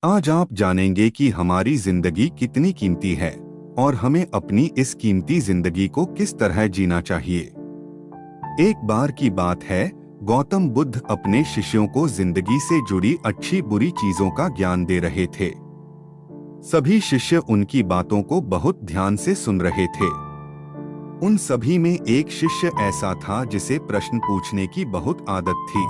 आज आप जानेंगे कि हमारी जिंदगी कितनी कीमती है और हमें अपनी इस कीमती जिंदगी को किस तरह जीना चाहिए। एक बार की बात है, गौतम बुद्ध अपने शिष्यों को जिंदगी से जुड़ी अच्छी बुरी चीजों का ज्ञान दे रहे थे। सभी शिष्य उनकी बातों को बहुत ध्यान से सुन रहे थे। उन सभी में एक शिष्य ऐसा था जिसे प्रश्न पूछने की बहुत आदत थी।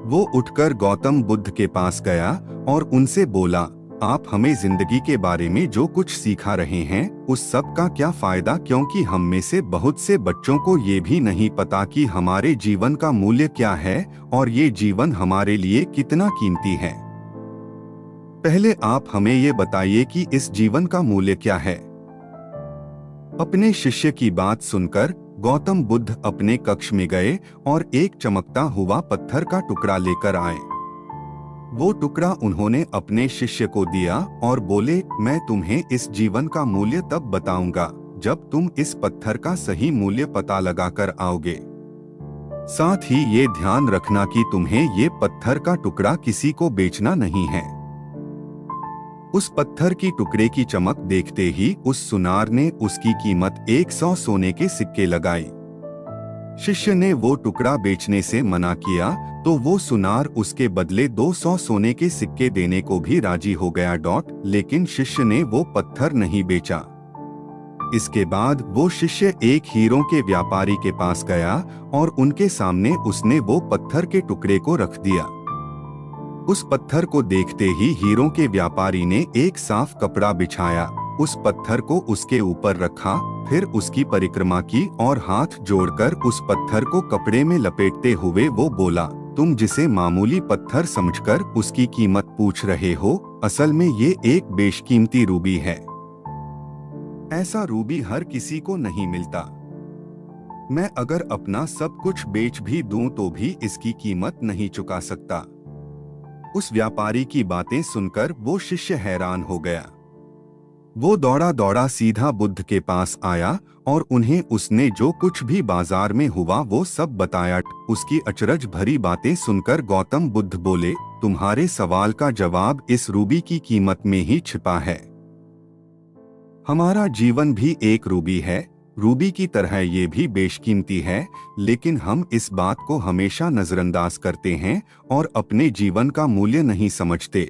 वो उठकर गौतम बुद्ध के पास गया और उनसे बोला, आप हमें जिंदगी के बारे में जो कुछ सिखा रहे हैं उस सब का क्या फायदा, क्योंकि हम में से बहुत से बच्चों को ये भी नहीं पता कि हमारे जीवन का मूल्य क्या है और ये जीवन हमारे लिए कितना कीमती है। पहले आप हमें ये बताइए कि इस जीवन का मूल्य क्या है। अपने शिष्य की बात सुनकर गौतम बुद्ध अपने कक्ष में गए और एक चमकता हुआ पत्थर का टुकड़ा लेकर आए। वो टुकड़ा उन्होंने अपने शिष्य को दिया और बोले, मैं तुम्हें इस जीवन का मूल्य तब बताऊंगा जब तुम इस पत्थर का सही मूल्य पता लगाकर आओगे। साथ ही ये ध्यान रखना कि तुम्हें ये पत्थर का टुकड़ा किसी को बेचना नहीं है। उस पत्थर की टुकड़े की चमक देखते ही उस सुनार ने उसकी कीमत 100 सोने के सिक्के लगाई। शिष्य ने वो टुकड़ा बेचने से मना किया तो वो सुनार उसके बदले 200 सोने के सिक्के देने को भी राजी हो गया। लेकिन शिष्य ने वो पत्थर नहीं बेचा। इसके बाद वो शिष्य एक हीरों के व्यापारी के पास गया और उनके सामने उसने वो पत्थर के टुकड़े को रख दिया। उस पत्थर को देखते ही हीरों के व्यापारी ने एक साफ कपड़ा बिछाया, उस पत्थर को उसके ऊपर रखा, फिर उसकी परिक्रमा की और हाथ जोड़कर उस पत्थर को कपड़े में लपेटते हुए वो बोला, तुम जिसे मामूली पत्थर समझकर उसकी कीमत पूछ रहे हो, असल में ये एक बेशकीमती रूबी है। ऐसा रूबी हर किसी को नहीं मिलता। मैं अगर अपना सब कुछ बेच भी दूं तो भी इसकी कीमत नहीं चुका सकता। उस व्यापारी की बातें सुनकर वो शिष्य हैरान हो गया। वो दौड़ा दौड़ा सीधा बुद्ध के पास आया और उन्हें उसने जो कुछ भी बाजार में हुआ वो सब बताया। उसकी अचरज भरी बातें सुनकर गौतम बुद्ध बोले, तुम्हारे सवाल का जवाब इस रूबी की कीमत में ही छिपा है। हमारा जीवन भी एक रूबी है, रूबी की तरह ये भी बेशकीमती है, लेकिन हम इस बात को हमेशा नजरअंदाज करते हैं और अपने जीवन का मूल्य नहीं समझते।